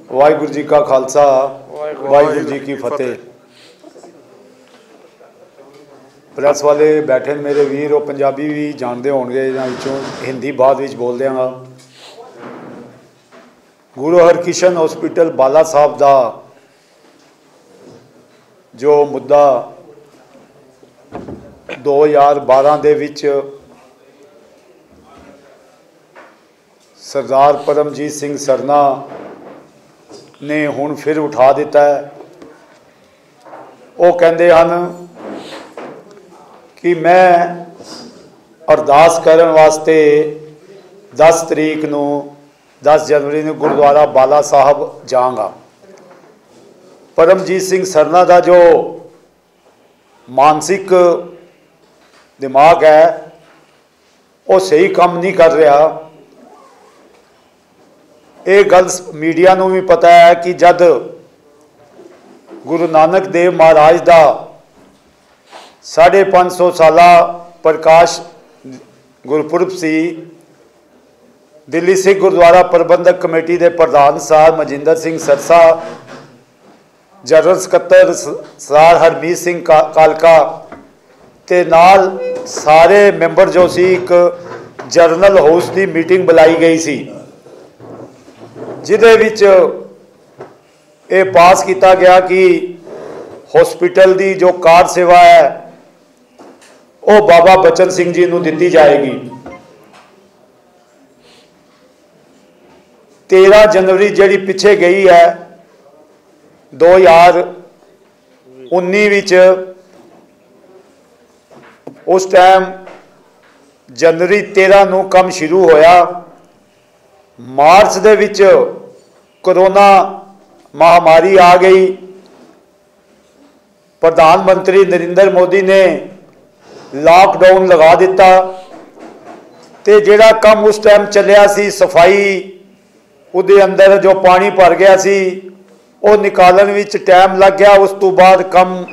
वाहिगुरू जी का खालसा वाहिगुरू जी की फतेह। प्रेस वाले बैठे मेरे वीर, वो पंजाबी भी जानते होंगे, हिंदी बाद विच बोल देंगा। गुरु हरकिशन हॉस्पिटल बाला साहब का जो मुद्दा 2012 दे विच सरदार परमजीत सिंह सरना ने हुण फिर उठा दिता है। वो कहते हैं कि मैं अरदास करन वास्ते 10 तरीक नूं 10 जनवरी नूं गुरुद्वारा बाला साहब जाऊँगा। परमजीत सिंह सरना का जो मानसिक दिमाग है वो सही काम नहीं कर रहा। ये गल मीडिया नूं भी पता है कि जब गुरु नानक देव महाराज का 550 साला प्रकाश गुरपुरब सी, दिल्ली सिख गुरुद्वारा प्रबंधक कमेटी के प्रधान साहब मजिंदर सिंह सरसा, जनरल सकत्तर सरदार हरमीत सिंह कालका ते नाल सारे मैंबर जो सी एक जरनल हाउस की मीटिंग बुलाई गई सी, जिदे विच ये पास किया गया कि हॉस्पिटल की जो कार सेवा है वो बाबा बचन सिंह जी नूं दिती जाएगी। 13 जनवरी जी पिछे गई है 2019 विच, उस टाइम जनवरी 13 नूं काम शुरू होया। मार्च दे विच कोरोना महामारी आ गई। प्रधानमंत्री नरेंद्र मोदी ने लॉकडाउन लगा दिता ते जिहड़ा काम उस टाइम चलिया सी सफाई, उहदे अंदर जो पानी भर गया सी वो निकालन विच टाइम लग गया। उस तो बाद काम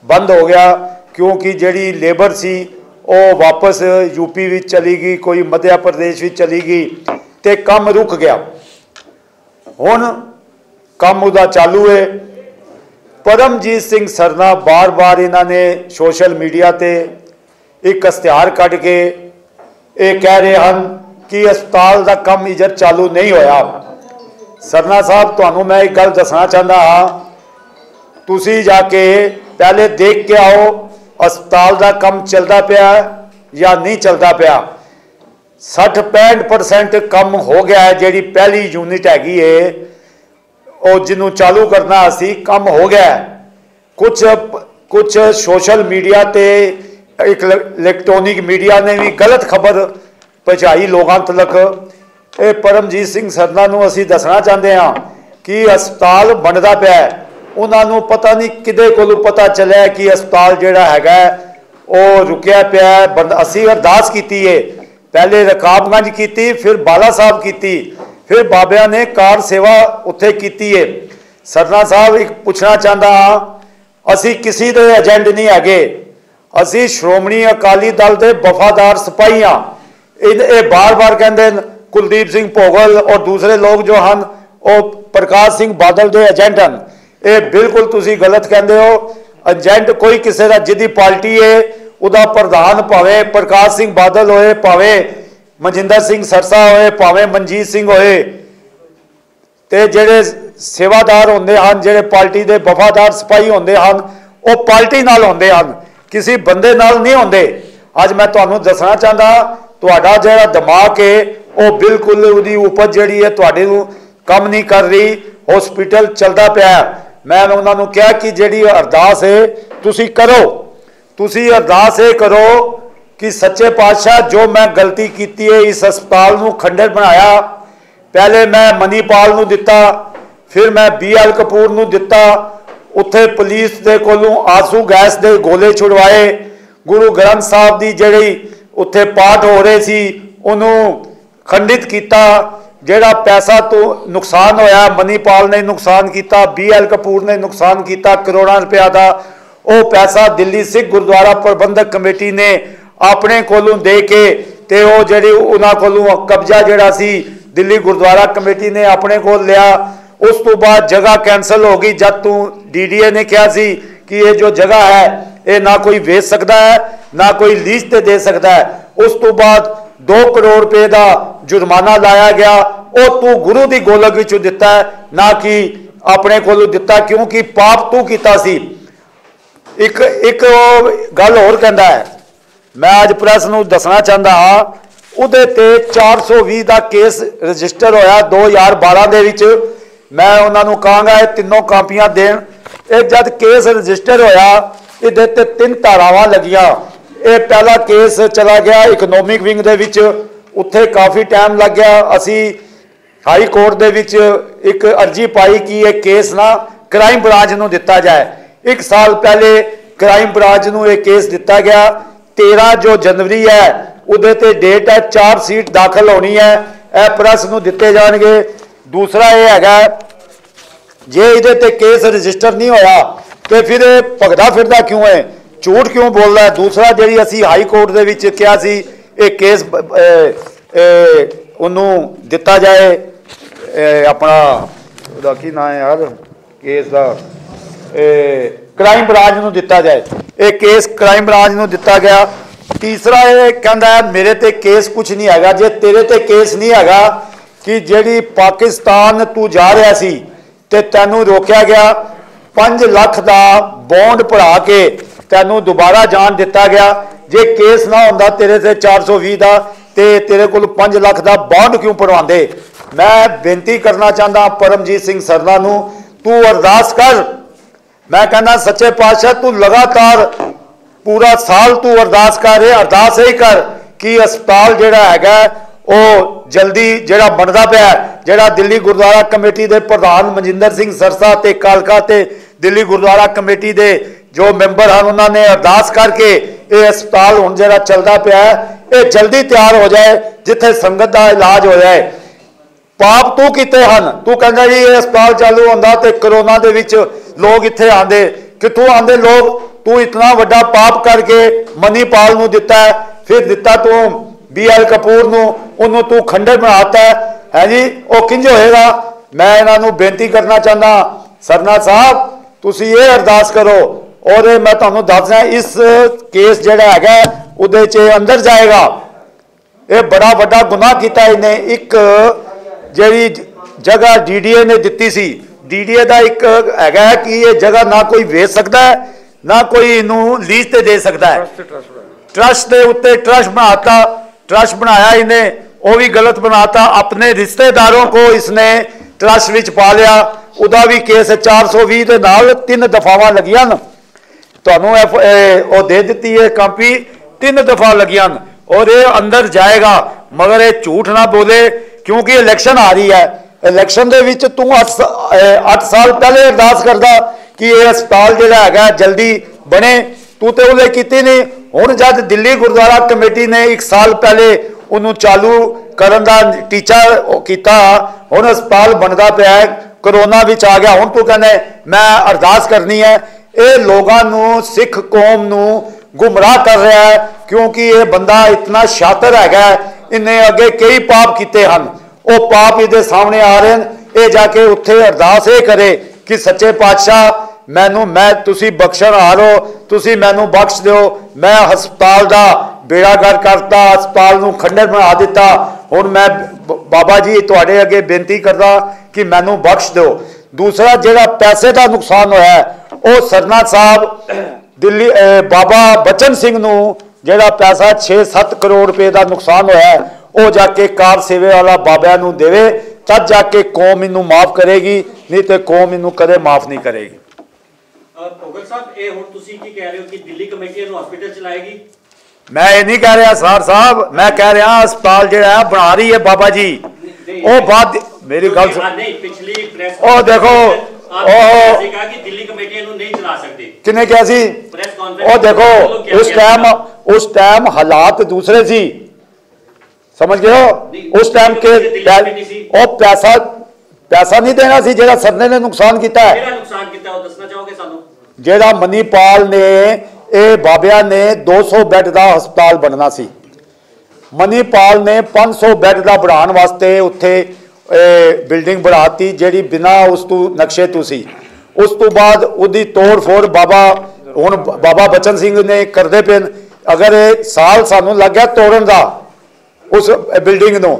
बंद हो गया क्योंकि जिहड़ी लेबर सी वो वापस यूपी विच चली गई, कोई मध्य प्रदेश विच चली गई ते काम रुक गया। हुण काम उहदा चालू है। परमजीत सिंह सरना बार बार इन्होंने सोशल मीडिया ते एक इश्तिहार कढ़ के ये कह रहे हैं कि अस्पताल का काम इधर चालू नहीं होया। सरना साहब तुहानूं मैं एक गल दसना चाहता हाँ, तुसी जाके पहले देख के आओ अस्पताल का काम चलता पिया या नहीं चलता पिया। 60-65% कम हो गया है। जी पहली यूनिट हैगी है और जिन्हों चालू करना असी कम हो गया है। कुछ सोशल मीडिया ते एक इलैक्ट्रॉनिक मीडिया ने भी गलत खबर पहुँचाई लोगों तक। ये परमजीत सिंह सरना नूं असी दसना चाहते हाँ कि अस्पताल बनता पिया है। उन्होंने पता नहीं किदे कोलों पता चलिया कि अस्पताल जिहड़ा हैगा वो रुकिया पिया है। असी अरदास की है, पहले रकाबगंज की, फिर बाला साहब की, फिर बाबिया ने कार सेवा उत्थे की है। सरना साहब एक पूछना चाहता हाँ, असी किसी दे एजेंट नहीं है, असी श्रोमणी अकाली दल के वफादार सिपाही हाँ। ये बार बार कहते कुलदीप सिंह भोगल और दूसरे लोग जो हैं वो प्रकाश सिंह बादल के एजेंट हैं। ये बिल्कुल तुसी गलत कहते हो। एजेंट कोई किसी का जिदी पार्टी है उदा प्रधान भावे प्रकाश सिंह बादल होए, भावे मजिंदर सिंह सरसा होए, भावे मनजीत सिंह होए, ते जेड़े सेवादार होंदे हन, जेड़े पार्टी के वफादार सिपाही होंदे हन, वो पार्टी नाल होंदे हन, किसी बंदे नाल नहीं होंदे। अज मैं तुहानूं दसना चाहता तुहाडा जिहड़ा दिमाग है वो बिल्कुल उहदी उपज जिहड़ी है तुहाडे नूं काम नहीं कर रही। हॉस्पिटल चलता पिया। मैं उन्होंने कहा कि जिहड़ी अरदास है तुसी करो, तुसी अरदास ये करो कि सच्चे पातशाह जो मैं गलती की है इस अस्पताल नूं खंडर बनाया, पहले मैं मनीपाल नूं दिता, फिर मैं BL कपूर नूं दिता, उत्थे पुलिस दे कोलों आंसू गैस दे गोले छुड़वाए, गुरु ग्रंथ साहब की जिहड़ी उत्थे पाठ हो रहे सी उन्होंने खंडित किया। जिहड़ा पैसा तो नुकसान होया मनीपाल ने नुकसान किया, BL कपूर ने नुकसान किया करोड़ों रुपया का, वो पैसा दिल्ली सिख गुरुद्वारा प्रबंधक कमेटी ने अपने कोलों दे के ते वो जिहड़ी उन्हां कोलों कब्जा जिहड़ा सी दिल्ली गुरुद्वारा कमेटी ने अपने को लिया, उस तो बाद जगह कैंसल हो गई जब तू DDA ने कहा सी कि ये जो जगह है ये ना कोई वेच सकता है ना कोई लीज ते दे सकता है। उस तो बाद 2 करोड़ रुपए का जुर्माना लाया गया। वो तू गुरु की गोलक विचों दिता है ना कि अपने कोलों दिता, क्योंकि पाप तू कीता सी। एक गल होर कहता है, मैं अज प्रैस नूं दसना चाहता हाँ, उहदे ते 420 का केस रजिस्टर होया 2012 दे विच। मैं उन्होंने कहांगा ये तीनों कापियां देन। ये जब केस रजिस्टर होया इहदे ते 3 धारावां लगियां। ये पहला केस चला गया इकनोमिक विंग दे विच, उत्थे काफ़ी टाइम लग गया। असी हाई कोर्ट दे विच एक अर्जी पाई कि ये केस ना क्राइम ब्रांच नूं दिता जाए। 1 साल पहले क्राइम ब्रांच नूं ये केस दिता गया। 13 जो जनवरी है उहदे ते डेट है, 4 सीट दाखिल होनी है, यह प्रैस नूं दिते जाणगे। दूसरा ये हैगा जे इहदे ते केस रजिस्टर नहीं होया तो फिर भगदा फिरदा क्यों है, झूठ क्यों बोल रहा है। दूसरा जी असी हाई कोर्ट दे विच कहा सी ये केस उन्होंने दिता जाए, अपना उसका की नाम है यार केस का, क्राइम ब्रांच नूं दिता जाए। ये केस क्राइम ब्रांच नूं दिता गया। तीसरा ये कहता है मेरे ते केस कुछ नहीं हैगा। जे तेरे ते केस नहीं हैगा कि जिहड़ी पाकिस्तान तू जा रहा सी ते तैनूं रोकया गया, 5 लाख का बॉन्ड भरा के तैनूं दोबारा जान दिता गया। जे केस ना होंदा तेरे से 420 का ते तेरे को 5 लाख का बॉन्ड क्यों भरवाते। मैं बेनती करना चाहता परमजीत सिंह सरना नूं, तू अरदास कर। मैं कहना सच्चे पातशाह तू लगातार पूरा साल तू अरदास कर, अरदास ही कर कि अस्पताल जिहड़ा हैगा वो जल्दी जिहड़ा बनदा पिया, जिहड़ा दिल्ली गुरुद्वारा कमेटी के प्रधान मनजिंदर सिंह सरसा ते कालका ते दिल्ली गुरुद्वारा कमेटी के जो मैंबर हैं उन्होंने अरदास करके ये अस्पताल हुण जिहड़ा चलदा पिया ये जल्दी तैयार हो जाए, जिथे संगत का इलाज हो जाए। पाप तू कीते हन, तू कहंदा जी ये अस्पताल चालू होंदा ते करोना दे विच लोग इत्थे आंदे, कित्थों आंदे लोग। तू इतना वड्डा पाप करके मनीपाल नूं दिता है, फिर दिता तू BL कपूर नूं, उन्होंने तू खंडर बनाता है जी, वो किंज होएगा। मैं इन्हों बेनती करना चाहता सरना साहब तुसी ये अरदास करो और मैं तुहानूं दसदा इस केस जिहड़ा हैगा उहदे च अंदर जाएगा। ये बड़ा वड्डा गुनाह कीता इन्हें। एक जिहड़ी जगह DDA ने दिती सी, DDA का एक हैगा कि ये जगह ना कोई वेच सकता है ना कोई इनू लीज ते दे सकता है। ट्रस्ट के उत्ते ट्रस्ट बनाता, ट्रस्ट बनाया इन्हें वो भी गलत बनाता। अपने रिश्तेदारों को इसने ट्रस्ट विच पा लिया। उदा भी केस 420 के नाल 3 दफावां लगियां तुहानूं वो दे दी है कापी, 3 दफा लगियां और ये अंदर जाएगा। मगर ये झूठ ना बोले क्योंकि इलैक्शन आ रही है। इलैक्शन दे विच तू 8 साल पहले अरदास करदा कि ये अस्पताल जिहड़ा हैगा जल्दी बने, तू तो उहले कीती नहीं। हुण जद दिल्ली गुरुद्वारा कमेटी ने 1 साल पहले उन्होंने चालू करन दा टीचा कीता, हुण अस्पताल बनदा पिया है, करोना विच आ गया। हुण तू कहने मैं अरदास करनी है। ये लोगों नूं सिख कौम नूं गुमराह कर रहा है क्योंकि ये बंदा इतना शातिर हैगा, इन्हें अगे कई पाप किए हैं, वो पाप इहदे सामने आ रहे हैं। ये जाके उत्थे अरदास ये करे कि सच्चे पातशाह मैं तुसी बख्शण हारो, तुसी मैनू बख्श दो। मैं हस्पताल का बेड़ागर करता, हस्पताल नूं खंडर बना दिता। हुण मैं बाबा जी तुहाडे अगे बेनती करदा कि मैनू बख्श दो। दूसरा जिहड़ा पैसे का नुकसान होया वो सरना साहब दिल्ली बाबा बचन सिंह नूं जिहड़ा पैसा 6-7 करोड़ रुपए का नुकसान होया वो जाके कार सेवे वाला बाबा नूं देवे, तब जाके कौम इनू माफ करेगी, नहीं तो कौम इनू कदे माफ नहीं करेगी। भोगल साहब ये हुण तुसीं की कह रहे हो कि दिल्ली कमेटी इहनूं हॉस्पिटल चलाएगी? मैं ये नहीं कह रहा सर साहब, मैं कह रहा अस्पताल जिहड़ा बना रही है बाबा जी वो बात मेरी गल नहीं। पिछली प्रेस ओ देखो कहा कि दिल्ली कमेटी इहनूं नहीं चला सकती, किने क्या सी प्रेस कॉन्फ्रेंस। ओ देखो उस टाइम हालात दूसरे सी, समझ गए हो। उस टाइम के ओ पैसा नहीं देना सी जेड़ा सरने ने नुकसान किया है। नुकसान किया वो दसना चाहोगे सानू? जेड़ा मनीपाल ने ये बाबिया ने 200 बैड का हस्पताल बनना सी, मनीपाल ने 500 बैड का बढ़ाने वास्ते उत्थे बिल्डिंग बढ़ाती जी बिना उस तू नक्शे तू सी। उस तो बाद उसकी तोड़ फोड़ बाबा हुण बाबा बचन सिंह ने करते पे। अगर साल सानू लग गया तोड़न का उस बिल्डिंग नूं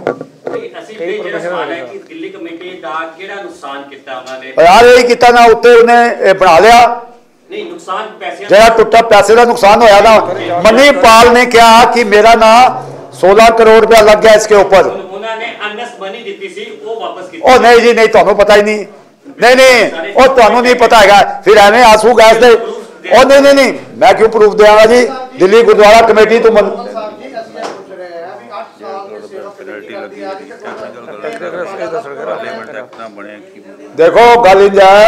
यार यही किया ना उत्ते उन्हें बना लिया जरा टुटा पैसे का नुकसान होया ना। मनीपाल ने कहा कि मेरा ना 16 करोड़ रुपया लग गया इसके ऊपर। ओ नहीं जी नहीं, तुहानू पता ही नहीं। नहीं नहीं और तुहानू नहीं पता है फिर एवं आंसू गैस दे। ओ नहीं नहीं नहीं मैं क्यों प्रूफ देंगा जी। दिल्ली गुरुद्वारा कमेटी तो देखो गल इंज है,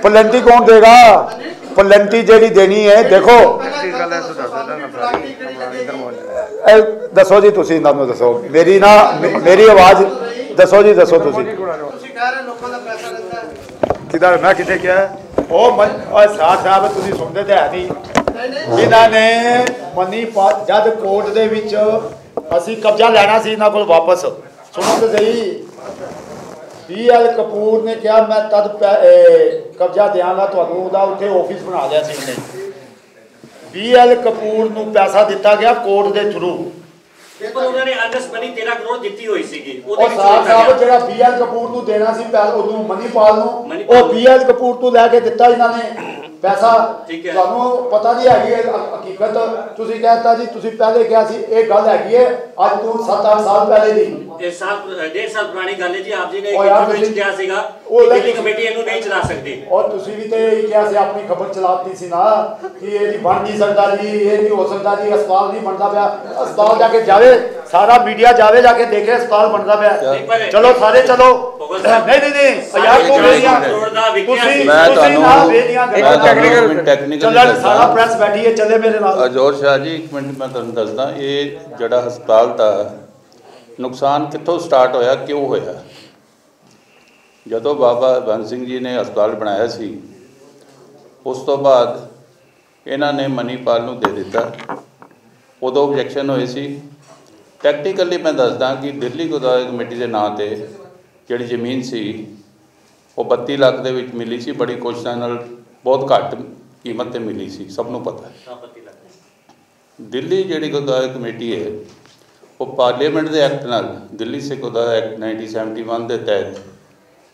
पलेंटी कौन देगा? पलेंटी जी देनी है। देखो दसो जी तुसी इन्होंने दसो मेरी ना मेरी आवाज दसो जी दसो तुसी किधर मैं कितने क्या साथ साहब तुसी सुनते तो है नहीं। इन्होंने मनीपाल जब कोर्ट दे विच असी कब्जा लेना सी इन्हों को वापस सुनो तो सही। BL कपूर ने कहा मैं तद कब्जा देंगा तुहानू उत्थे ऑफिस बना लिया सी इन्हें। BL कपूर नूं पैसा दिता गया कोर्ट के थ्रू। BL कपूर नूं देना सी मनीपाल नूं BL कपूर तो लैके दिता इन्होंने पैसा। तुहानू पता नहीं है हकीकत। तुसी कहता जी तुसी पहले क्या सी एक गल हैगी है अज तो 7-8 साल पहले दी 1.5 साल पुरानी गल है जी। आप जी ने एक क्या सीगा दिल्ली कमेटी इहनू नहीं चला सकती और तुसी भी ते क्या सी अपनी खबर चलाती सी ना कि ये नहीं बन नहीं सकता जी, ये नहीं हो सकता जी, अस्पताल नहीं बनता पाया। अस्पताल जाके जावे सारा मीडिया जावे जाके देखे अस्पताल बनता पाया। चलो सारे चलो नहीं नहीं नहीं यार को बेटियां सारा प्रेस बैठी है चले मेरे नाल। अजोर शाह जी एक मिनट मैं तुहानू दसदा ये जिहड़ा हस्पताल दा नुकसान कित्थों स्टार्ट होया क्यों होया। जदों बाबा बंद सिंह जी ने हस्पताल बनाया सी उस तो बाद इन्हां ने मनीपाल नूं दे दिता। उदों ऑबजैक्शन होए सी। टैक्टिकली मैं दसदा कि दिल्ली गुरुद्वारा कमेटी के नाँ से जिहड़ी जमीन सी वो 32 लाख दे विच मिली सी। बड़ी कोशिश नाल बहुत घट कीमत ते मिली सी, सबनों पता है। दिल्ली जिहड़ी गुरुद्वारा कमेटी है वो पार्लीमेंट के एक्ट नाल दिल्ली सिख गुरुद्वारा एक्ट 1971 के तहत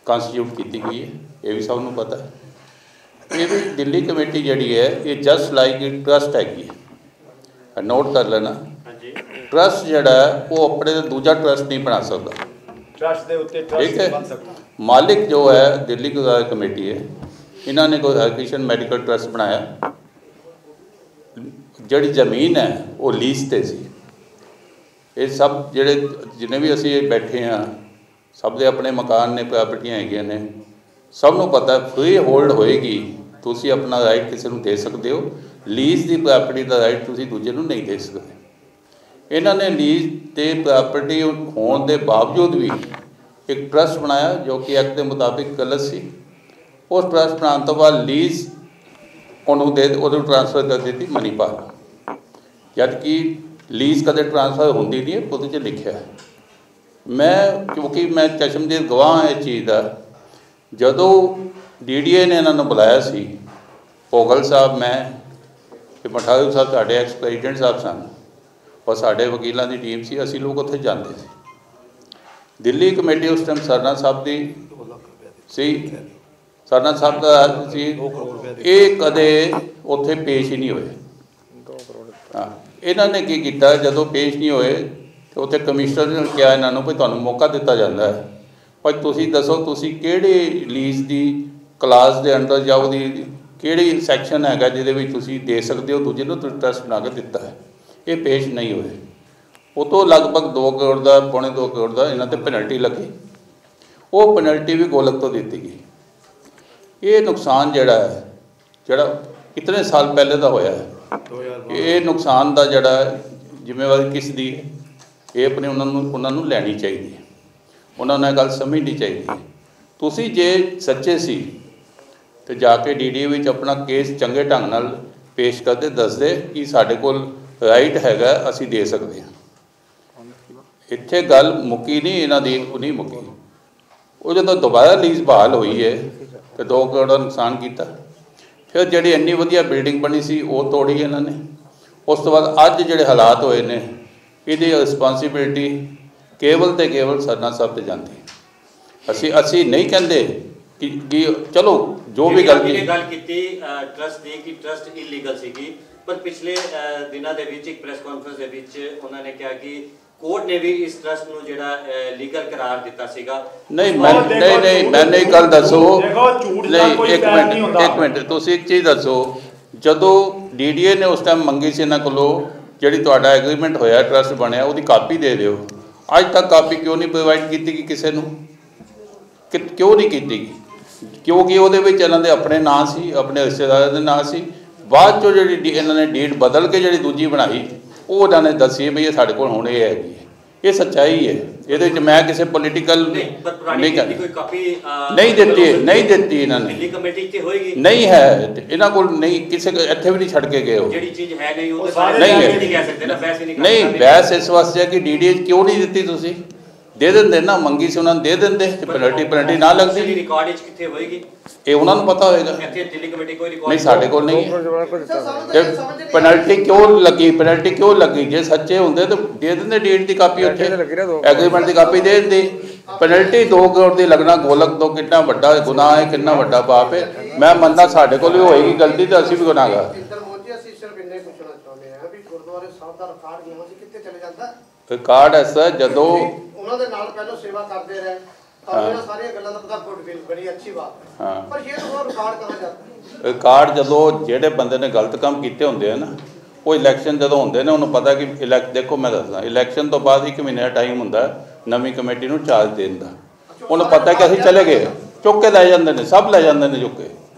कॉन्स्टिट्यूट की गई है, ये भी सबनों पता है। ये भी दिल्ली कमेटी जिहड़ी है ये जस्ट लाइक एक ट्रस्ट हैगी है, नोट कर लेना। ट्रस्ट जिहड़ा वो अपने दूजा ट्रस्ट नहीं बना सकता। ठीक है, मालिक जो है दिल्ली गुरुद्वारा कमेटी है, इन्होंने कोई हरकृष्ण मैडिकल ट्रस्ट बनाया। जिहड़ी जमीन है वो लीज ते सी। ये सब जिहड़े जिन्हें भी असी बैठे हाँ सब दे अपने मकान ने प्रॉपर्टियां हैगियां ने, सबनों पता फ्री होल्ड होएगी। तुसी अपना राइट किसी को दे सकते हो, लीज की प्रॉपर्टी का राइट तुसी दूजे नूं नहीं दे सकते। इन्होंने लीज ते प्रॉपर्टी होने के बावजूद भी एक ट्रस्ट बनाया जो कि एक्ट के मुताबिक गलत सी। उस ट्रस्ट बनाने तो बाद लीज उन्होंने ट्रांसफर कर दी मनीपाल, जबकि लीज कदे ट्रांसफर होंदी नहीं है, उहदे च लिखा है। मैं क्योंकि मैं चशमदीद गवाह इस चीज़ का, जदों DDA ने इन्होंने बुलाया सी, भोगल साहब मैं मठारू साहब साढ़े एक्स प्रेजिडेंट साहब सन और साढ़े वकीलों की टीम सी, असी लोग उत्थे जाते थे। दिल्ली कमेटी उस टाइम सरना साहब की सी, सरना साहब का सी, ये कदे उत्थे पेश ही नहीं होए। हाँ, इन्होंने की किया जदों पेश नहीं होए तो उत्थे कमिश्नर ने कहा इन्होंने भाई तुहानूं मौका दिता जाता है, भाई तुसी दसो तुसी किहड़े लीज की क्लास के अंडर या उहदी किहड़ी सैक्शन हैगा जिहदे विच तुसी दे सकते हो दूजे नूं ट्रस्ट बना के दिता है। ये पेश नहीं होए। वो तो लगभग 2 करोड़ का पौने 2 करोड़ का इन्हां ते पेनल्टी लगी। वो पेनल्टी भी गोलक तो दी गई। ये नुकसान जिहड़ा है जिहड़ा कितने साल पहले का होया है, ये नुकसान का जिहड़ा जिम्मेवारी किस दी है, ये अपने उन्होंने लैनी चाहिए, उन्होंने गल समझनी चाहिए। तुसी जे सच्चे सी तो जाके DDA विच अपना केस चंगे ढंग नाल पेश करते, दसदे कि साडे कोल राइट हैगा, असी दे सकते हैं। ਇੱਥੇ ਗੱਲ ਮੁੱਕੀ ਨਹੀਂ, ਇਹਨਾਂ ਦੀ ਉਹ ਨਹੀਂ ਮੁੱਕੀ। ਉਹ ਜਦੋਂ ਦੁਬਾਰਾ ਲੀਜ਼ ਬਹਾਲ ਹੋਈ ਹੈ ਤੇ 2 ਕਰੋੜ ਦਾ ਨੁਕਸਾਨ ਕੀਤਾ। ਫਿਰ ਜਿਹੜੀ ਇੰਨੀ ਵਧੀਆ ਬਿਲਡਿੰਗ ਬਣੀ ਸੀ ਉਹ ਤੋੜੀ ਇਹਨਾਂ ਨੇ। ਉਸ ਤੋਂ ਬਾਅਦ ਅੱਜ ਜਿਹੜੇ ਹਾਲਾਤ ਹੋਏ ਨੇ ਇਹਦੀ ਰਿਸਪਾਂਸਿਬਿਲਿਟੀ ਕੇਵਲ ਤੇ ਕੇਵਲ ਸਰਨਾ ਸਾਹਿਬ ਤੇ ਜਾਂਦੀ। ਅਸੀਂ ਨਹੀਂ ਕਹਿੰਦੇ ਕਿ ਚਲੋ ਜੋ ਵੀ ਗੱਲ ਕੀਤੀ ਟਰਸਟ ਦੀ ਕਿ ਟਰਸਟ ਇਲੀਗਲ ਸੀਗੀ, ਪਰ ਪਿਛਲੇ ਦਿਨਾਂ ਦੇ ਵਿੱਚ ਇੱਕ ਪ੍ਰੈਸ ਕਾਨਫਰੰਸ ਦੇ ਵਿੱਚ ਉਹਨਾਂ ਨੇ ਕਿਹਾ ਕਿ ਕੋਰਟ ਨੇ ਵੀ ਇਸ ਟਰਸਟ ਨੂੰ ਜਿਹੜਾ ਲੀਗਲ ਕਰਾਰ ਦਿੱਤਾ ਸੀਗਾ। ਨਹੀਂ ਮੈਨੂੰ ਇੱਕ ਗੱਲ ਦੱਸੋ, ਨਹੀਂ ਇੱਕ ਮਿੰਟ ਤੁਸੀਂ ਇੱਕ ਚੀਜ਼ ਦੱਸੋ, ਜਦੋਂ DDA ਨੇ ਉਸ ਟਾਈਮ ਮੰਗੀ ਸੀ ਇਹਨਾਂ ਕੋਲੋਂ ਜਿਹੜੀ ਤੁਹਾਡਾ ਐਗਰੀਮੈਂਟ ਹੋਇਆ ਟਰਸਟ ਬਣਿਆ ਉਹਦੀ ਕਾਪੀ ਦੇ ਦਿਓ, ਅੱਜ ਤੱਕ ਕਾਪੀ ਕਿਉਂ ਨਹੀਂ ਪ੍ਰੋਵਾਈਡ ਕੀਤੀ ਗਈ ਕਿਸੇ ਨੂੰ? ਕਿਉਂ ਨਹੀਂ ਕੀਤੀ ਗਈ? ਕਿਉਂਕਿ ਉਹਦੇ ਵਿੱਚ ਇਹਨਾਂ ਦੇ ਆਪਣੇ ਨਾਂ ਸੀ, ਆਪਣੇ ਰਿਸ਼ਤੇਦਾਰਾਂ ਦੇ ਨਾਂ ਸੀ। ਬਾਅਦ 'ਚੋਂ ਜਿਹੜੀ ਇਹਨਾਂ ਨੇ ਡੀਡ ਬਦਲ ਕੇ ਜਿਹੜੀ ਦੂਜੀ ਬਣਾਈ ਉਹ ਉਹਨਾਂ ਨੇ ਦੱਸੀ ਵੀ ਇਹ ਸਾਡੇ ਕੋਲ ਹੁਣ ਇਹ ਹੈਗੀ ਹੈ। ਇਹ ਸੱਚਾਈ ਹੈ, ਇਹਦੇ ਵਿੱਚ ਮੈਂ ਕਿਸੇ ਪੋਲੀਟੀਕਲ ਨਹੀਂ ਕਰਦੀ। ਕੋਈ ਕਾਪੀ ਨਹੀਂ ਦਿੱਤੀ ਇਹਨਾਂ ਨੇ। ਦਿੱਲੀ ਕਮੇਟੀ ਤੇ ਹੋਏਗੀ ਨਹੀਂ ਹੈ ਇਹਨਾਂ ਕੋਲ, ਨਹੀਂ ਕਿਸੇ ਇੱਥੇ ਵੀ ਨਹੀਂ ਛੱਡ ਕੇ ਗਏ। ਉਹ ਜਿਹੜੀ ਚੀਜ਼ ਹੈ ਨਹੀਂ ਉਹ ਨਹੀਂ ਕਹਿ ਸਕਦੇ ਨਾ, ਬਹਿਸ ਨਹੀਂ ਬਹਿਸ ਇਸ ਵਾਸਤੇ ਹੈ ਕਿ DDA ਕਿਉਂ ਨਹੀਂ ਦਿੱਤੀ? ਤੁਸੀਂ ਦੇ ਦਿੰਦੇ ਨਾ, ਮੰਗੀ ਸੀ ਉਹਨਾਂ ਨੂੰ ਦੇ ਦਿੰਦੇ ਤੇ ਪੈਨਲਟੀ ਨਾ ਲੱਗਦੀ। ਰਿਕਾਰਡ ਵਿੱਚ ਕਿੱਥੇ ਹੋਏਗੀ ਇਹ ਉਹਨਾਂ ਨੂੰ ਪਤਾ ਹੋਏਗਾ। ਇੱਥੇ ਦਿੱਲੀ ਕਮੇਟੀ ਕੋਈ ਰਿਕਾਰਡ ਨਹੀਂ, ਸਾਡੇ ਕੋਲ ਨਹੀਂ ਹੈ। ਪੈਨਲਟੀ ਕਿਉਂ ਲੱਗੀ? ਜੇ ਸੱਚੇ ਹੁੰਦੇ ਤਾਂ ਦੇ ਦਿੰਦੇ ਡੇਟ ਦੀ ਕਾਪੀ, ਉੱਥੇ ਐਗਰੀਮੈਂਟ ਦੀ ਕਾਪੀ ਦੇ ਦਿੰਦੇ। ਪੈਨਲਟੀ 2 ਕਰੋੜ ਦੀ ਲੱਗਣਾ ਗੋਲਕ ਤੋਂ ਕਿੰਨਾ ਵੱਡਾ ਗੁਨਾਹ ਹੈ, ਕਿੰਨਾ ਵੱਡਾ ਪਾਪ ਹੈ। ਮੈਂ ਮੰਨਦਾ ਸਾਡੇ ਕੋਲ ਵੀ ਹੋਏਗੀ ਗਲਤੀ ਤਾਂ ਅਸੀਂ ਵੀ ਗੁਨਾਹਗਾਰ। ਰਿਕਾਰਡ ਐਸਾ ਜਦੋਂ ਉਹਨਾਂ ਦੇ ਨਾਲ ਪਹਿਲਾਂ ਸੇਵਾ ਕਰਦੇ ਰਹੇ ਤਾਂ ਇਹਨਾਂ ਸਾਰੀਆਂ ਗੱਲਾਂ ਦਾ ਪਤਾ ਗੁੱਡਵਿਲ ਬੜੀ ਅੱਛੀ ਬਾਤ ਹੈ, ਪਰ ਇਹ ਤਾਂ ਰਿਕਾਰਡ ਕਹਾ ਜਾਂਦਾ। ਰਿਕਾਰਡ ਜਦੋਂ ਜਿਹੜੇ ਬੰਦੇ ਨੇ ਗਲਤ ਕੰਮ ਕੀਤੇ ਹੁੰਦੇ ਆ ਨਾ, ਉਹ ਇਲੈਕਸ਼ਨ ਜਦੋਂ ਹੁੰਦੇ ਨੇ ਉਹਨੂੰ ਪਤਾ ਕਿ ਦੇਖੋ ਮੈਂ ਦੱਸਦਾ, ਇਲੈਕਸ਼ਨ ਤੋਂ ਬਾਅਦ 1 ਮਹੀਨੇ ਦਾ ਟਾਈਮ ਹੁੰਦਾ ਨਵੀਂ ਕਮੇਟੀ ਨੂੰ ਚਾਰਜ ਦੇਣ ਦਾ। ਉਹਨੂੰ ਪਤਾ ਕਿ ਅਸੀਂ ਚਲੇ ਗਏ, ਚੁੱਕ ਕੇ ਲੈ ਜਾਂਦੇ ਨੇ, ਸਭ ਲੈ ਜਾਂਦੇ ਨੇ ਚੁੱਕ ਕੇ।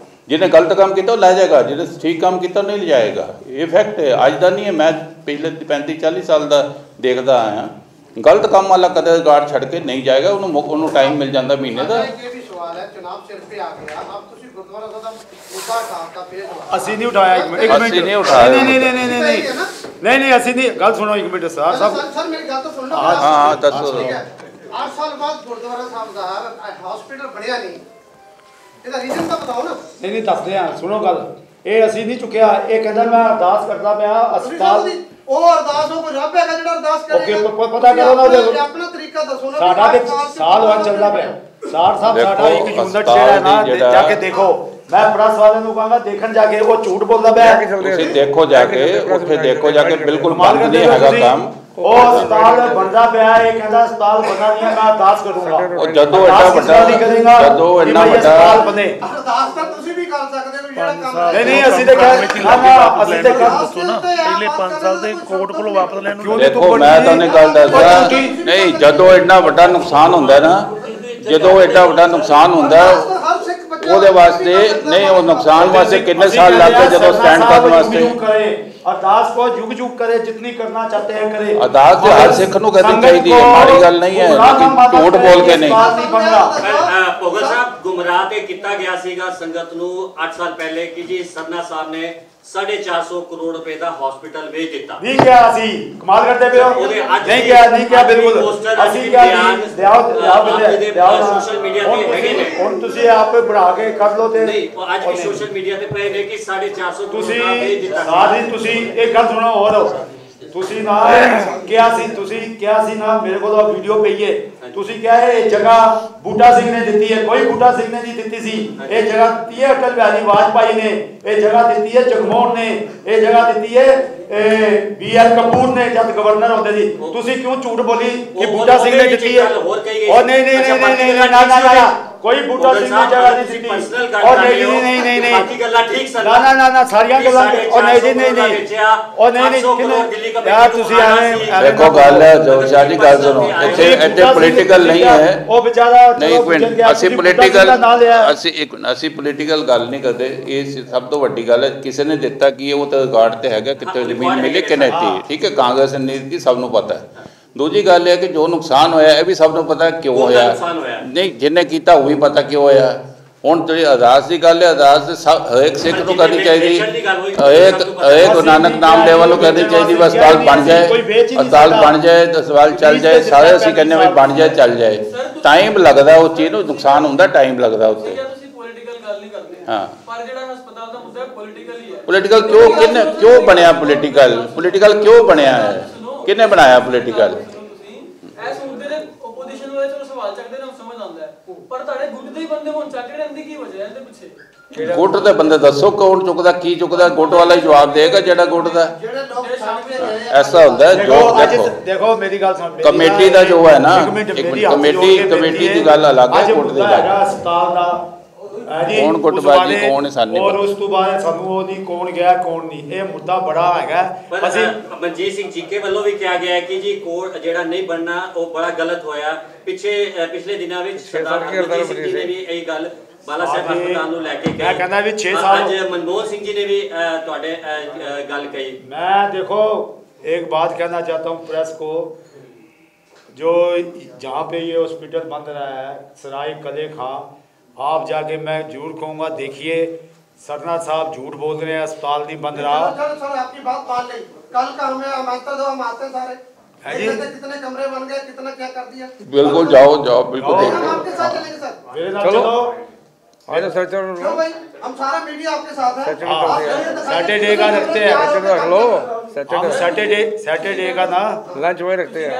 ਜਿਹਨੇ ਗਲਤ ਕੰਮ ਕੀਤਾ ਉਹ ਲੈ ਜਾਏਗਾ, ਜਿਹਨੇ ਠੀਕ ਕੰਮ ਕੀਤਾ ਉਹ ਨਹੀਂ ਲਿਜਾਏਗਾ। ਇਹ ਫੈਕਟ ਹੈ, ਅੱਜ ਦਾ ਨਹੀਂ ਹੈ। ਮੈਂ ਪਿਛਲੇ 35-40 ਸਾਲ ਦਾ ਦੇਖਦਾ ਆਇਆ। ਗਲਤ ਕੰਮ ਵਾਲਾ ਕਦੇ ਰਿਕਾਰਡ ਛੱਡ ਕੇ ਨਹੀਂ ਜਾਏਗਾ, ਉਹਨੂੰ ਟਾਈਮ ਮਿਲ ਜਾਂਦਾ ਮਹੀਨੇ ਦਾ। ਅਸੀਂ ਨਹੀਂ ਉਠਾਇਆ। ਅਸੀਂ ਨਹੀਂ ਉਠਾਇਆ। ਨਹੀਂ ਅਸੀਂ ਨਹੀਂ। ਗੱਲ ਸੁਣੋ ਇੱਕ ਮਿੰਟ ਸਰ ਮੇਰੀ ਗੱਲ ਤਾਂ ਸੁਣ ਲਓ। ਹਾਂ ਦੱਸੋ। 8 ਸਾਲ ਬਾਅਦ ਗੁਰਦੁਆਰਾ ਸਾਹਿਬ ਦਾ ਹਸਪੀਟਲ ਬਣਿਆ ਨਹੀਂ, ਇਹਦਾ ਰੀਜ਼ਨ ਤਾਂ ਬਤਾਓ ਨਾ। ਨਹੀਂ ਦੱਸਦੇ ਆ, ਸੁਣੋ ਗੱਲ। ਇਹ ਅਸੀਂ ਨਹੀਂ ਚੁੱਕਿਆ। ਇਹ ਕਹਿੰਦਾ ਮੈਂ ਅਰਦਾਸ ਕਰਦਾ ਪਿਆ ਹਸਪਤਾਲ। ਉਹ ਅਰਦਾਸ ਉਹ ਕੋਈ ਰੱਬ ਹੈਗਾ ਜਿਹੜਾ ਅਰਦਾਸ ਕਰੇਗਾ? ਪਤਾ ਕਰੋ ਨਾ ਉਹਦੇ ਆਪਣਾ ਤਰੀਕਾ ਦੱਸੋ ਨਾ। ਸਾਡਾ ਤੇ ਸਾਲ ਹੋਇਆ ਚੱਲਦਾ ਪਿਆ। ਸਾਰ ਸਾਹਿਬ ਸਾਡਾ ਇੱਕ ਯੂਨਿਟ ਜਿਹੜਾ ਨਾ ਜਾ ਕੇ ਦੇਖੋ। ਮੈਂ ਪ੍ਰੈਸ ਵਾਲਿਆਂ ਨੂੰ ਕਹਾਂਗਾ ਦੇਖਣ ਜਾ ਕੇ, ਉਹ ਝੂਠ ਬੋਲਦਾ ਪਿਆ। ਤੁਸੀਂ ਦੇਖੋ ਜਾ ਕੇ, ਉੱਥੇ ਦੇਖੋ ਜਾ ਕੇ, ਬਿਲਕੁਲ ਬੰਦ ਨਹੀਂ ਹੈਗਾ ਕੰਮ। ਉਹ ਹਸਪਤਾਲ ਬਣਦਾ ਪਿਆ। ਇਹ ਕਹਿੰਦਾ ਹਸਪਤਾਲ ਬਣਨਾ ਨਹੀਂ ਹੈ, ਮੈਂ ਅਰਦਾਸ ਕਰੂੰਗਾ। ਉਹ ਜਦੋਂ ਐਡਾ ਵੱਡਾ ਹਸਪਤਾਲ ਬਣੇ, ਅਰਦਾਸ ਤਾਂ ਤੁਸੀਂ ਵੀ ਕਰ ਸਕਦੇ ਹੋ ਜਿਹੜਾ ਕੰਮ। ਨਹੀਂ ਅਸੀਂ ਤੇ ਕਹਿ ਅਸੀਂ ਤੇ ਦੱਸੋ ਨਾ ਪਹਿਲੇ 5 ਸਾਲ ਦੇ ਕੋਰਟ ਕੋਲੋਂ ਵਾਪਸ ਲੈਣ ਨੂੰ। ਦੇਖੋ ਮੈਂ ਤੁਹਾਨੂੰ ਗੱਲ ਦੱਸਦਾ, ਨਹੀਂ ਜਦੋਂ ਐਡਾ ਵੱਡਾ ਨੁਕਸਾਨ ਹੁੰਦਾ ਨਾ, ਜਦੋਂ ਐਡਾ ਵੱਡਾ ਨੁਕਸਾਨ ਹੁੰਦਾ ਉਹਦੇ ਵਾਸਤੇ ਨਹੀਂ, ਉਹ ਨੁਕਸਾਨ ਵਾਸਤੇ ਕਿੰਨੇ ਸਾਲ ਲੱਗ ਗਏ ਜਦੋਂ ਸਟੈਂਡ ਕਰਨ ਵਾਸਤੇ। अरदास को जुग जुग करे, जितनी करना चाहते हैं करे। अरदास तो हर सिख को करनी चाहिए, माड़ी गल नहीं है, लेकिन झूठ बोल के नहीं। ਭੋਗਲ ਸਾਹਿਬ ਗੁੰਮਰਾਹ ਤੇ ਕੀਤਾ ਗਿਆ ਸੀਗਾ ਸੰਗਤ ਨੂੰ 8 ਸਾਲ ਪਹਿਲੇ ਕਿ ਜੀ ਸਰਨਾ ਸਾਹਿਬ ਨੇ 450 ਕਰੋੜ ਰੁਪਏ ਦਾ ਹਸਪੀਟਲ ਵੇਚ ਦਿੱਤਾ। ਨਹੀਂ ਗਿਆ ਅਸੀਂ, ਕਮਾਲ ਕਰਦੇ ਪਏ ਹੋ। ਨਹੀਂ ਗਿਆ ਬਿਲਕੁਲ। ਅਸੀਂ ਕਿਹਾ ਸੋਸ਼ਲ ਮੀਡੀਆ ਤੇ ਹੈਗੇ ਨੇ। ਹੁਣ ਤੁਸੀਂ ਆਪ ਬਣਾ ਕੇ ਕਰ ਲਓ ਤੇ ਨਹੀਂ, ਅੱਜ ਵੀ ਸੋਸ਼ਲ ਮੀਡੀਆ ਤੇ ਪਏ ਨੇ ਕਿ 450 ਕਰੋੜ ਦਾ ਵੇਚ ਦਿੱਤਾ। ਤੁਸੀਂ ਇੱਕ ਗੱਲ ਸੁਣੋ ਹੋਰ। ਤੁਸੀਂ ਨਾ ਕਿਹਾ ਸੀ ਨਾ ਮੇਰੇ ਕੋਲ ਵੀਡੀਓ ਪਈ ਹੈ। ਤੁਸੀਂ ਕਿਹਾ ਇਹ ਜਗ੍ਹਾ ਬੂਟਾ ਸਿੰਘ ਨੇ ਦਿੱਤੀ ਹੈ। ਕੋਈ ਬੂਟਾ ਸਿੰਘ ਨੇ ਨਹੀਂ ਦਿੱਤੀ ਸੀ। ਇਹ ਜਗ੍ਹਾ ਦਿੱਤੀ ਹੈ ਅਟਲ ਬਿਹਾਰੀ ਵਾਜਪਾਈ ਨੇ। ਇਹ ਜਗ੍ਹਾ ਦਿੱਤੀ ਹੈ ਜਗਮੋਹਨ ਨੇ। ਇਹ ਜਗ੍ਹਾ ਦਿੱਤੀ ਹੈ BR ਕਪੂਰ ਨੇ ਜਦ ਗਵਰਨਰ ਹੁੰਦੇ ਸੀ। ਤੁਸੀਂ ਕਿਉਂ ਝੂਠ ਬੋਲੀ ਕਿ ਬੂਟਾ ਸਿੰਘ ਨੇ ਦਿੱਤੀ ਹੈ? ਉਹ ਨਹੀਂ ਨਾ ਕੋਈ ਬੂਟਾ ਸਿੰਘ ਨੇ ਜਗ੍ਹਾ ਨਹੀਂ ਦਿੱਤੀ। ਉਹ ਨਹੀਂ ਬਾਕੀ ਗੱਲਾਂ ਠੀਕ ਸਨ। ਨਾ ਸਾਰੀਆਂ ਗੱਲਾਂ ਉਹ ਨਹੀਂ ਯਾਰ ਤੁਸੀਂ ਦੇਖੋ ਗੱਲ ਹੈ ਜੋ ਸ਼ਾਦੀ ਗੱਲ ਸੁਣੋ, ਇੱਥੇ ਪੋਲੀਟੀਕਲ ਨਹੀਂ ਹੈ। ਉਹ ਵਿਚਾਰਾ ਨਹੀਂ ਅਸੀਂ ਪੋਲੀਟੀਕਲ ਗੱਲ ਨਹੀਂ ਕਰਦੇ। ਇਹ ਸਭ ਤੋਂ ਵੱਡੀ ਗੱਲ ਹੈ ਕਿਸੇ ਨੇ ਦਿੱਤਾ ਕੀ ਉਹ ਤਾਂ ਰਿਕਾਰਡ ਤੇ ਹੈਗਾ ਕਿੱਥੇ ਜ਼ਮੀਨ ਮਿਲੀ ਕਿਨੇ ਦਿੱਤੀ। ਠੀਕ ਹੈ, ਕਾਂਗਰਸ ਨੇ ਦਿੱਤੀ, ਸਭ ਨੂੰ ਪਤਾ ਹੈ। ਦੂਜੀ ਗੱਲ ਹੈ ਕਿ ਜੋ ਨੁਕਸਾਨ ਹੋਇਆ ਇਹ ਵੀ ਸਭ ਨੂੰ ਪਤਾ ਕਿਉਂ ਹੋਇਆ। ਨਹੀਂ ਜਿਹਨੇ ਕੀਤਾ ਉਹ ਵੀ ਪਤਾ ਕਿਉਂ ਹੋਇਆ। ਹੁਣ ਜਿਹੜੀ ਅਰਦਾਸ ਦੀ ਗੱਲ ਹੈ, ਅਰਦਾਸ ਹਰੇਕ ਸਿੱਖ ਨੂੰ ਕਰਨੀ ਚਾਹੀਦੀ, ਹਰੇਕ ਗੁਰੂ ਨਾਨਕ ਨਾਮ ਦੇਵ ਵੱਲੋਂ ਕਰਨੀ ਚਾਹੀਦੀ। ਬਸ ਹਸਪਤਾਲ ਬਣ ਜਾਏ, ਹਸਪਤਾਲ ਬਣ ਜਾਏ, ਹਸਪਤਾਲ ਚੱਲ ਜਾਏ, ਸਾਰੇ ਅਸੀਂ ਕਹਿੰਦੇ ਵੀ ਬਣ ਜਾਏ, ਚੱਲ ਜਾਏ। ਟਾਈਮ ਲੱਗਦਾ ਉਸ ਚੀਜ਼ ਨੂੰ, ਨੁਕਸਾਨ ਹੁੰਦਾ, ਟਾਈਮ ਲੱਗਦਾ ਉੱਤੇ। ਹਾਂ, ਪੋਲੀਟੀਕਲ ਕਿਉਂ ਬਣਿਆ? ਪੋਲੀਟੀਕਲ ਕਿਉਂ ਬਣਿਆ ਹੈ? ਕਿਹਨੇ ਬਣਾਇਆ ਪੋਲੀਟੀਕਲ? ਗੁੱਟ ਦੇ ਬੰਦੇ ਦੱਸੋ ਕੌਣ ਚੁੱਕਦਾ, ਕੀ ਚੁੱਕਦਾ? ਗੁੱਟ ਵਾਲਾ ਹੀ ਜਵਾਬ ਦੇਗਾ ਜਿਹੜਾ ਗੁੱਟ ਦਾ। ਐਸਾ ਹੁੰਦਾ ਜੋ ਦੇਖੋ ਮੇਰੀ ਗੱਲ ਸੁਣ, ਕਮੇਟੀ ਦਾ ਜੋ ਹੈ ਨਾ, ਕਮੇਟੀ ਦੀ ਗੱਲ ਅਲੱਗ ਹੈ, ਗੁੱਟ ਦੀ ਗੱਲ ਹਸਪਤਾਲ ਦਾ ਕੌਣ ਗੁੱਟਬਾਜੀ ਕੌਣ ਸਾਨੀ, ਔਰ ਉਸ ਤੋਂ ਬਾਅਦ ਸਾਨੂੰ ਉਹ ਨਹੀਂ ਕੌਣ ਗਿਆ ਕੌਣ ਨਹੀਂ, ਇਹ ਮੁੱਦਾ ਬੜਾ ਹੈਗਾ। ਅਸੀਂ ਮਨਜੀਤ ਸਿੰਘ ਜੀਕੇ ਵੱਲੋਂ ਵੀ ਕਿਹਾ ਗਿਆ ਹੈ ਕਿ ਜੀ ਕੋਰਟ ਜਿਹੜਾ ਨਹੀਂ ਬਣਨਾ ਉਹ ਬੜਾ ਗਲਤ ਹੋਇਆ। ਪਿਛਲੇ ਦਿਨਾਂ ਵਿੱਚ ਸਰਦਾਰ ਮਨਜੀਤ ਸਿੰਘ ਜੀ ਨੇ ਵੀ ਇਹ ਗੱਲ ਬਾਲਾ ਸਾਹਿਬ ਹਸਪਤਾਲ ਨੂੰ ਲੈ ਕੇ ਕਹੀ। ਮੈਂ ਕਹਿੰਦਾ ਵੀ 6 ਸਾਲ ਅੱਜ ਮਨਮੋਹਨ ਸਿੰਘ जी ने भी ਤੁਹਾਡੇ ਗੱਲ ਕਹੀ। मैं देखो एक बात कहना चाहता हूँ प्रेस को, जो जहाँ पे ये हॉस्पिटल बन रहा है सराय कले खां, आप जाके मैं जरूर कहूँगा देखिए सरनाथ साहब झूठ बोल रहे हैं, अस्पताल नहीं बन रहा। सर आपकी बात मान ली, कल का हमें आमंत्रण दो, हम आते सारे कितने कमरे बन गए, कितना क्या कर दिया। बिल्कुल जाओ बिल्कुल देखो, आपके साथ चलेंगे सर, चलो क्यों भाई, हम सारा मीडिया आपके साथ है। सैटरडे का रखते हैं, रख लो सैटरडे का ना लंच वही रखते हैं।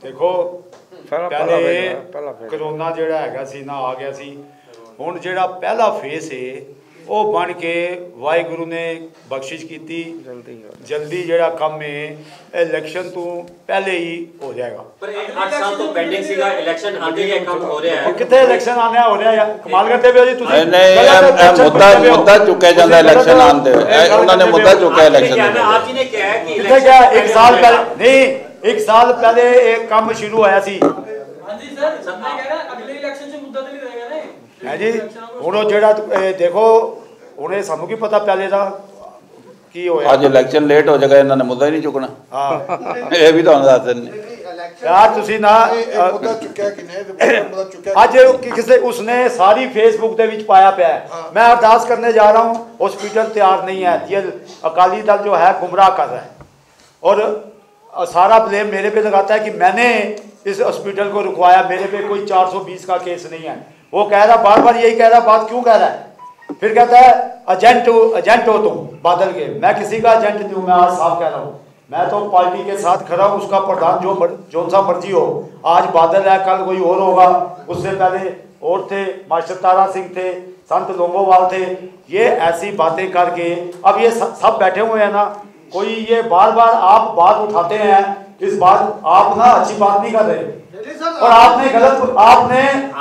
देखो पहले कोरोना ਜਿਹੜਾ ਹੈਗਾ ਸੀ ਨਾ ਆ ਗਿਆ ਸੀ, ਹੁਣ ਜਿਹੜਾ ਪਹਿਲਾ ਫੇਸ ਹੈ ਉਹ ਬਣ ਕੇ ਵਾਹਿਗੁਰੂ ਨੇ ਬਖਸ਼ਿਸ਼ ਕੀਤੀ, ਜਲਦੀ ਜਿਹੜਾ ਕੰਮ ਹੈ ਇਲੈਕਸ਼ਨ ਤੋਂ ਪਹਿਲੇ ਹੀ ਹੋ ਜਾਏਗਾ। ਪਰ 8 ਸਾਲ ਤੋਂ ਪੈਂਡਿੰਗ ਸੀਗਾ, ਇਲੈਕਸ਼ਨ ਆਂਦੇ ਹੀ ਕੰਮ ਹੋ ਰਿਹਾ ਹੈ। ਕਿੱਥੇ ਇਲੈਕਸ਼ਨ ਆਉਂਦਾ ਹੋ ਰਿਹਾ ਯਾਰ, ਕਮਾਲ ਕਰਦੇ ਪਏ ਹੋ ਜੀ ਤੁਸੀਂ। ਨਹੀਂ ਮੁੱਦਾ ਚੁੱਕਿਆ ਜਾਂਦਾ ਇਲੈਕਸ਼ਨ ਆਉਂਦੇ, ਉਹਨਾਂ ਨੇ ਮੁੱਦਾ ਚੁੱਕਿਆ ਇਲੈਕਸ਼ਨ ਦਾ। ਆਪ ਜੀ ਨੇ ਕਿਹਾ ਹੈ ਕਿ ਕਿੱਥੇ ਗਿਆ? 1 ਸਾਲ ਪਹਿਲੇ ਨਹੀਂ, 1 ਸਾਲ ਪਹਿਲੇ ਇਹ ਕੰਮ ਸ਼ੁਰੂ ਹੋਇਆ ਸੀ। ਹਾਂਜੀ ਸਰ, ਮੈਂ ਕਹਿ ਰਿਹਾ ਅਗਲੇ ਇਲੈਕਸ਼ਨ 'ਚ ਮੁੱਦਾ ਤੇ ਨਹੀਂ ਰਹੇਗਾ ਨਾ ਹੈ ਜੀ। ਹੁਣ ਉਹ ਜਿਹੜਾ ਦੇਖੋ ਹੁਣ ਇਹ ਸਾਨੂੰ ਕੀ ਪਤਾ ਪਹਿਲੇ ਦਾ ਕੀ ਹੋਇਆ। ਅੱਜ ਇਲੈਕਸ਼ਨ ਲੇਟ ਹੋ ਜਾਏਗਾ, ਇਹਨਾਂ ਨੇ ਮੁੱਦਾ ਹੀ ਨਹੀਂ ਚੁੱਕਣਾ। ਹਾਂ ਇਹ ਵੀ ਤੁਹਾਨੂੰ ਦੱਸ ਦਿੰਦੇ ਯਾਰ ਤੁਸੀਂ ਨਾ ਮੁੱਦਾ ਚੁੱਕਿਆ ਕਿਨੇ ਮੁੱਦਾ ਚੁੱਕਿਆ ਅੱਜ ਕਿਸੇ ਉਸਨੇ ਸਾਰੀ ਫੇਸਬੁੱਕ ਦੇ ਵਿੱਚ ਪਾਇਆ ਪਿਆ ਹੈ। मैं अरदास करने जा रहा हूँ, हॉस्पिटल तैयार नहीं है, ये अकाली दल जो है गुमराह कर रहा है और सारा ब्लेम मेरे पे लगाता है कि मैंने इस हॉस्पिटल को रुकवाया, मेरे पे कोई 420 का केस नहीं है। वो कह रहा बार बार यही कह रहा, बात क्यों कह रहा है? फिर कहता है एजेंट हो तुम बादल के। मैं किसी का एजेंट नहीं हूँ, मैं आज साफ कह रहा हूँ, मैं तो पार्टी के साथ खड़ा हूँ, उसका प्रधान जो सा मर्जी हो। आज बादल है, कल कोई और होगा, उससे पहले और थे, मास्टर तारा सिंह थे, संत लोंगोवाल थे। ये ऐसी बातें करके अब ये सब बैठे हुए हैं ना, कोई ये बार बार आप बात उठाते हैं, इस बात आप ना अच्छी बात नहीं कर रहे और आपने गलत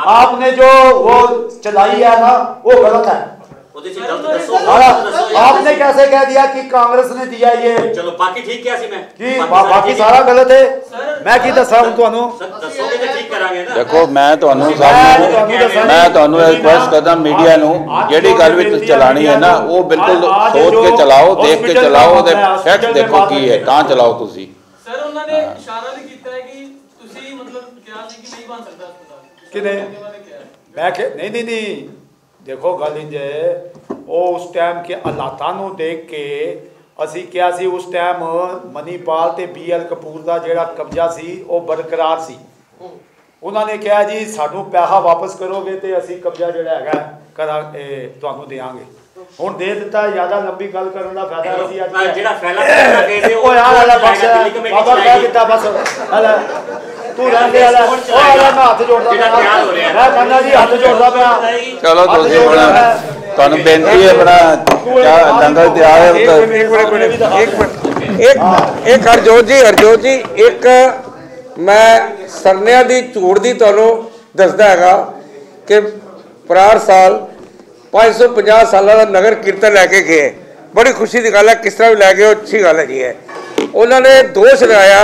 आपने जो वो चलाई है ना वो गलत है। आपने कैसे कह दिया कि कांग्रेस ने दिया ये? चलो बाकी ठीक क्या सी मैं कि बाकी सारा गलत है। मैं की दसा हूं ਤੁਹਾਨੂੰ ਦੱਸੋਗੇ ਤੇ ਠੀਕ ਕਰਾਂਗੇ ਨਾ। देखो मैं ਤੁਹਾਨੂੰ रिक्वेस्ट करदा मीडिया ਨੂੰ ਜਿਹੜੀ ਗੱਲ ਵੀ ਤੁਸੀਂ ਚਲਾਣੀ ਹੈ ਨਾ ਉਹ ਬਿਲਕੁਲ ਸੋਚ ਕੇ ਚਲਾਓ, ਦੇਖ ਕੇ ਚਲਾਓ ਤੇ ਫੈਕਟ ਦੇਖੋ ਕੀ ਹੈ, ਤਾਂ ਚਲਾਓ ਤੁਸੀਂ। ਸਰ ਉਹਨਾਂ ਨੇ ਇਸ਼ਾਰਾ ਵੀ ਕੀਤਾ ਹੈ ਕਿ ਤੁਸੀਂ ਮਤਲਬ ਕਿਹਾ ਸੀ ਕਿ ਨਹੀਂ ਬਣ ਸਕਦਾ ਹਸਪਤਾਲ ਕਿਨੇ ਮੈਂ ਕਿ ਨਹੀਂ देखो गल इंज वो उस टाइम के हालातां नूं देख के असी क्या सी उस टाइम मनीपाल ते BL कपूर का जिहड़ा कब्जा सी वो बरकरार सी। उन्होंने कहा जी सानू पैसा वापस करोगे तो असी कब्जा जिहड़ा हैगा करा तुहानू देंगे। हुण दे दिता, ज़्यादा लंबी गल करन दा फायदा नहीं। अज जिहड़ा फैला कह दे ओ यार बस बाबा कह दिता बस तू रहंदे वाला ओ वाला मैं हाथ जोड़दा मैं कहंदा जी हाथ जोड़दा पिया। चलो तुसीं बड़ा ਤੁਹਾਨੂੰ ਬੇਨਤੀ ਹੈ ਬੜਾ ਲੰਗਰ ਤਿਆਰ ਹੈ। ਇੱਕ ਹਰਜੋਤ ਜੀ ਇੱਕ ਮੈਂ ਸਰਨਿਆਂ ਦੀ ਝੂੜ ਦੀ ਤੁਹਾਨੂੰ ਦੱਸਦਾ ਹੈਗਾ ਕਿ ਪ੍ਰਾਰ ਸਾਲ 550 ਸਾਲਾਂ ਦਾ ਨਗਰ ਕੀਰਤਨ ਲੈ ਕੇ ਗਏ। ਬੜੀ ਖੁਸ਼ੀ ਦੀ ਗੱਲ ਹੈ, ਕਿਸ ਤਰ੍ਹਾਂ ਵੀ ਲੈ ਗਏ ਅੱਛੀ ਗੱਲ ਹੈਗੀ ਹੈ। ਉਹਨਾਂ ਨੇ ਦੋਸ਼ ਲਗਾਇਆ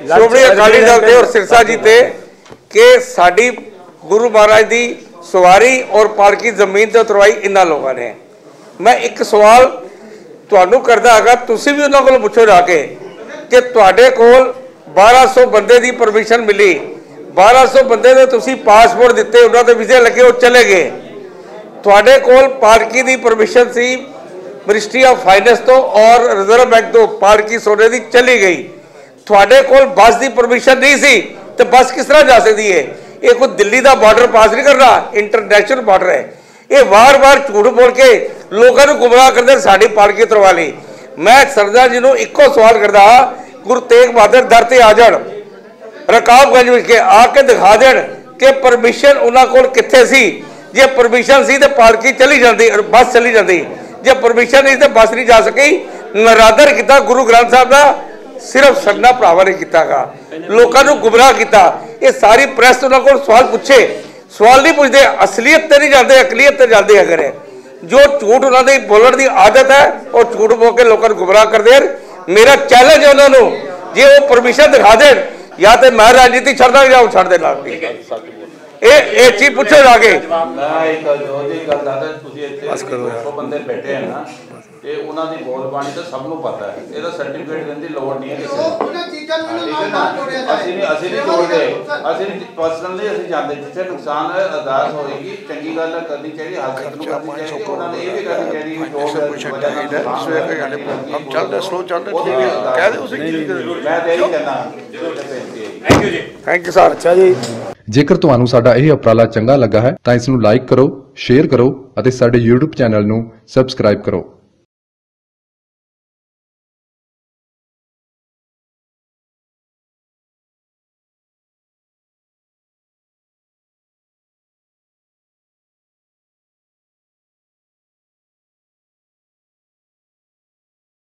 ਸ਼੍ਰੋਮਣੀ ਅਕਾਲੀ ਦਲ ਤੇ ਔਰ ਸਿਰਸਾ ਜੀ ਤੇ ਕਿ ਸਾਡੀ ਗੁਰੂ ਮਹਾਰਾਜ ਦੀ सवारी और पालकी जमीन ते उतरवाई इन्हां लोगों ने। मैं एक सवाल तुहानू करदा हैगा, तुसीं भी उन्हां कोलों पुछो जाके कि तुहाडे कोल 1200 बंदे दी परमिशन मिली, 1200 ਬੰਦੇ ਦੇ ਤੁਸੀਂ ਪਾਸਪੋਰਟ ਦਿੱਤੇ, ਉਹਨਾਂ ਦੇ ਵੀਜ਼ੇ ਲੱਗੇ, ਉਹ ਚਲੇ ਗਏ। ਤੁਹਾਡੇ ਕੋਲ ਪਾਰਕੀ ਦੀ permission C ministry of finance ਤੋਂ ਔਰ ਰਿਜ਼ਰਵ ਬੈਂਕ ਤੋਂ, ਪਾਰਕੀ ਸੋਨੇ ਦੀ ਚਲੀ ਗਈ। ਤੁਹਾਡੇ ਕੋਲ ਬੱਸ ਦੀ ਪਰਮਿਸ਼ਨ ਨਹੀਂ ਸੀ ਤੇ ਬੱਸ ਕਿਸ ਤਰ੍ਹਾਂ ਜਾ ਸਕਦੀ ਹੈ? ਇਹ ਕੋਈ ਦਿੱਲੀ ਦਾ ਬਾਰਡਰ ਪਾਸ ਨਹੀਂ ਕਰਨਾ, ਇੰਟਰਨੈਸ਼ਨਲ ਬਾਰਡਰ ਹੈ। ਇਹ ਵਾਰ-ਵਾਰ ਝੂਠ ਬੋਲ ਕੇ ਲੋਕਾਂ ਨੂੰ ਗੁੰਮਰਾਹ ਕਰਦੇ, ਸਾਡੀ ਪਾਰਕੀ ਤਰਵਾ ਲਈ। ਮੈਂ ਸਰਦਾਰ ਜੀ ਨੂੰ ਇੱਕੋ ਸਵਾਲ ਕਰਦਾ, ਗੁਰੂ ਤੇਗ ਬਹਾਦਰ ਦਰ ਤੇ ਆ ਜਾਣ, ਰਕਾਬਗੰਜ ਵਿੱਚ ਆ ਕੇ ਦਿਖਾ ਦੇਣ ਕਿ ਪਰਮਿਸ਼ਨ ਉਹਨਾਂ ਕੋਲ ਕਿੱਥੇ ਸੀ। ਜੇ ਪਰਮਿਸ਼ਨ ਸੀ ਤੇ ਪਾਲਕੀ ਚਲੀ ਜਾਂਦੀ, ਬੱਸ ਚਲੀ ਜਾਂਦੀ। ਜੇ ਪਰਮਿਸ਼ਨ ਨਹੀਂ ਤੇ ਬੱਸ ਨਹੀਂ ਜਾ ਸਕੀ। ਨਰਾਦਰ ਕੀਤਾ ਗੁਰੂ ਗ੍ਰੰਥ ਸਾਹਿਬ ਦਾ, ਸਿਰਫ ਸਰਨਾ ਭਰਾਵਾਂ ਨੇ ਕੀਤਾਗਾ, ਲੋਕਾਂ ਨੂੰ ਗੁੰਮਰਾਹ ਕੀਤਾ। ਇਹ ਸਾਰੀ ਪ੍ਰੈਸ ਉਹਨਾਂ ਕੋਲ ਸਵਾਲ ਪੁੱਛੇ, ਸਵਾਲ ਨਹੀਂ ਪੁੱਛਦੇ, ਅਸਲੀਅਤ ਤੇ ਨਹੀਂ ਜਾਂਦੇ, ਅਕਲੀਅਤ ਤੇ ਜਾਂਦੇ ਅਗਰ। ਜੋ ਝੂਠ ਉਹਨਾਂ ਦੀ ਬੋਲਣ ਦੀ ਆਦਤ ਹੈ, ਉਹ ਝੂਠ ਬੋਲ ਕੇ ਲੋਕਾਂ ਨੂੰ ਗੁੰਮਰਾਹ ਕਰਦੇ ਹਨ। ਮੇਰਾ ਚੈਲੰਜ ਹੈ ਉਹਨਾਂ ਨੂੰ, ਜੇ ਉਹ ਪਰਮਿਸ਼ਨ ਦਿਖਾ ਦੇਣ ਜਾਂ ਤੇ ਮੈਂ ਰਾਜਨੀਤੀ ਛੱਡਦਾ ਜਾਂ ਉਹ ਛੱਡ ਦੇ ਨਾਲ। ਇਹ ਚੀਜ਼ ਪੁੱਛੋ ਜਾ ਕੇ। ਮੈਂ ਇੱਕ ਜੋ ਜੀ ਗੱਲ ਦੱਸਦਾ, ਤੁਸੀਂ ਇੱਥੇ 200 ਬੰਦੇ ਬੈਠੇ ਹਨ ਨਾ, ਤੇ ਉਹਨਾਂ ਦੀ ਬੋਲ ਬਾਣੀ ਤਾਂ ਸਭ ਨੂੰ ਪਤਾ ਹੈ। ਇਹਦਾ ਸਰਟੀਫਿਕੇਟ ਦੇਣ ਦੀ ਲੋੜ ਨਹੀਂ ਹੈ ਕਿਸੇ ਨੂੰ। ਉਹਨਾਂ ਚੀਜ਼ਾਂ ਨੂੰ ਨਾਲ ਜੋੜਿਆ ਜਾਏ। ਅਸੀਂ ਨਹੀਂ ਜੋੜਦੇ, ਅਸੀਂ ਪਰਸਨਲੀ ਅਸੀਂ ਜਾਂਦੇ, ਜਿੱਥੇ ਨੁਕਸਾਨ ਹੈ ਅਰਦਾਸ ਹੋਏਗੀ, ਚੰਗੀ ਗੱਲ ਕਰਨੀ ਚਾਹੀਦੀ, ਹਰ ਇੱਕ ਨੂੰ ਕਰਨੀ ਚਾਹੀਦੀ। ਉਹਨਾਂ ਨੇ ਇਹ ਵੀ ਕਰਨੀ ਚਾਹੀਦੀ हम चल रहे स्लो चल रहे कह दे उसे ਮੈਂ ਤੇ ਇਹੀ ਕਹਿਣਾ। ਥੈਂਕ ਯੂ ਜੀ। Thank you sir. ਅੱਛਾ ਜੀ, ਜੇਕਰ ਤੁਹਾਨੂੰ ਸਾਡਾ ਇਹ ਉਪਰਾਲਾ ਚੰਗਾ ਲੱਗਾ ਹੈ ਤਾਂ ਇਸ ਨੂੰ ਲਾਈਕ ਕਰੋ, ਸ਼ੇਅਰ ਕਰੋ ਅਤੇ ਸਾਡੇ YouTube ਚੈਨਲ ਨੂੰ ਸਬਸਕ੍ਰਾਈਬ ਕਰੋ।